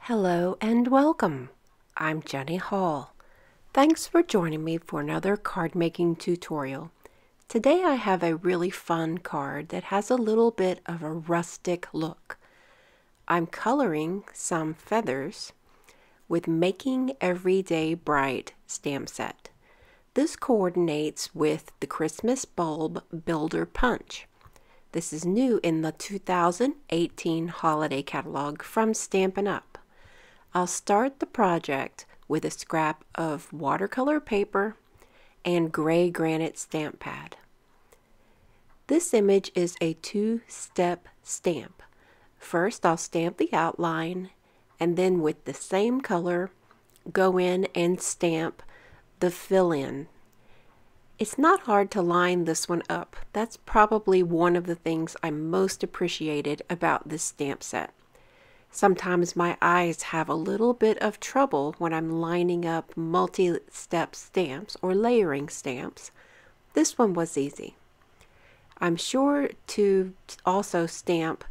Hello and welcome. I'm Jenny Hall. Thanks for joining me for another card making tutorial. Today I have a really fun card that has a little bit of a rustic look. I'm coloring some feathers with Making Everyday Bright stamp set. This coordinates with the Christmas Bulb Builder Punch. This is new in the 2018 holiday catalog from Stampin' Up. I'll start the project with a scrap of watercolor paper and gray granite stamp pad. This image is a two-step stamp. First, I'll stamp the outline, and then with the same color, go in and stamp the fill-in. It's not hard to line this one up. That's probably one of the things I most appreciated about this stamp set. Sometimes my eyes have a little bit of trouble when I'm lining up multi-step stamps or layering stamps. This one was easy. I'm sure to also stamp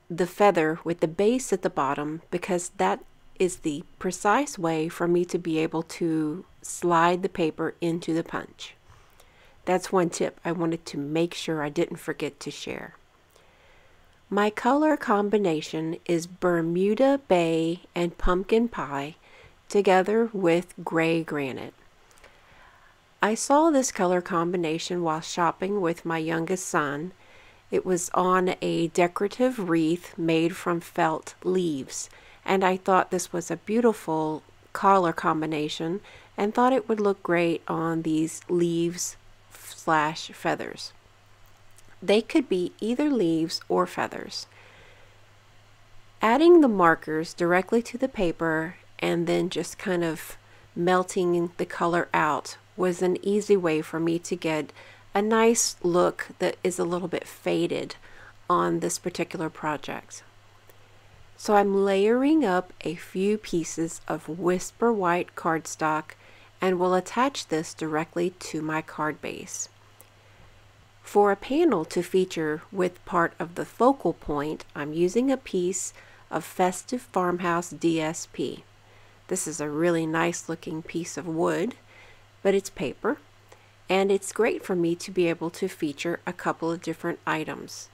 the feather with the base at the bottom because that is the precise way for me to be able to slide the paper into the punch. That's one tip I wanted to make sure I didn't forget to share. My color combination is Bermuda Bay and Pumpkin Pie together with gray granite. I saw this color combination while shopping with my youngest son. It was on a decorative wreath made from felt leaves, and I thought this was a beautiful color combination and thought it would look great on these leaves / feathers. They could be either leaves or feathers. Adding the markers directly to the paper and then just kind of melting the color out was an easy way for me to get a nice look that is a little bit faded on this particular project. So I'm layering up a few pieces of Whisper White cardstock and will attach this directly to my card base. For a panel to feature with part of the focal point, I'm using a piece of Festive Farmhouse DSP. This is a really nice looking piece of wood, but it's paper, and it's great for me to be able to feature a couple of different items,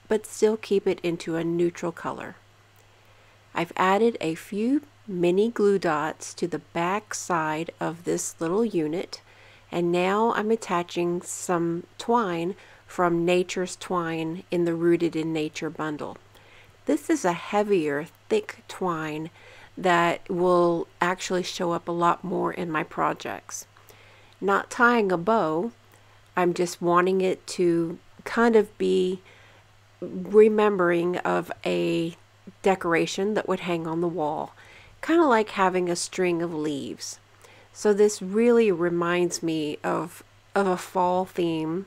but still keep it into a neutral color. I've added a few mini glue dots to the back side of this little unit, and now I'm attaching some twine from Nature's Twine in the Rooted in Nature bundle. This is a heavier, thick twine that will actually show up a lot more in my projects. Not tying a bow, I'm just wanting it to kind of be remembering of a decoration that would hang on the wall, kind of like having a string of leaves. So this really reminds me of a fall theme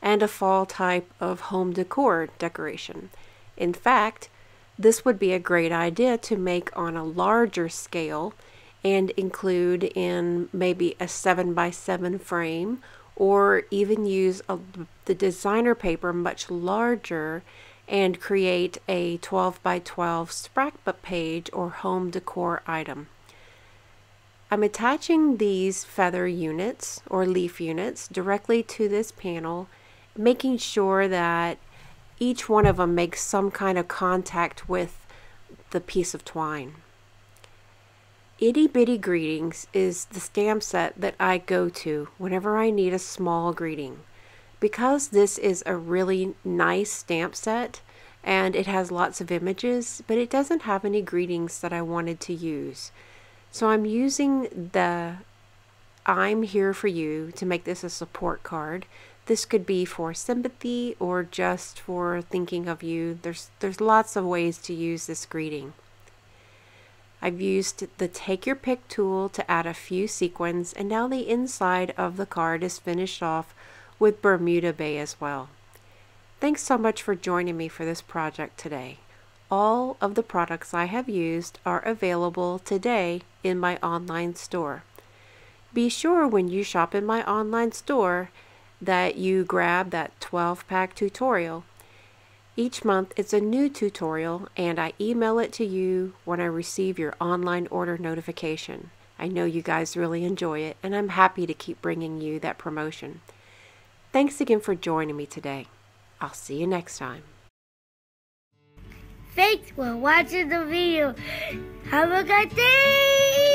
and a fall type of home decor decoration. In fact, this would be a great idea to make on a larger scale and include in maybe a 7x7 frame, or even use the designer paper much larger and create a 12x12 scrapbook page or home decor item. I'm attaching these feather units or leaf units directly to this panel, making sure that each one of them makes some kind of contact with the piece of twine. Itty Bitty Greetings is the stamp set that I go to whenever I need a small greeting. Because this is a really nice stamp set and it has lots of images, but it doesn't have any greetings that I wanted to use. So I'm using the I'm Here For You to make this a support card. This could be for sympathy or just for thinking of you. There's lots of ways to use this greeting. I've used the Take Your Pick tool to add a few sequins, and now the inside of the card is finished off with Bermuda Bay as well. Thanks so much for joining me for this project today. All of the products I have used are available today in my online store. Be sure when you shop in my online store that you grab that 12-pack tutorial. Each month it's a new tutorial, and I email it to you when I receive your online order notification. I know you guys really enjoy it, and I'm happy to keep bringing you that promotion. Thanks again for joining me today. I'll see you next time. Thanks for watching the video. Have a good day!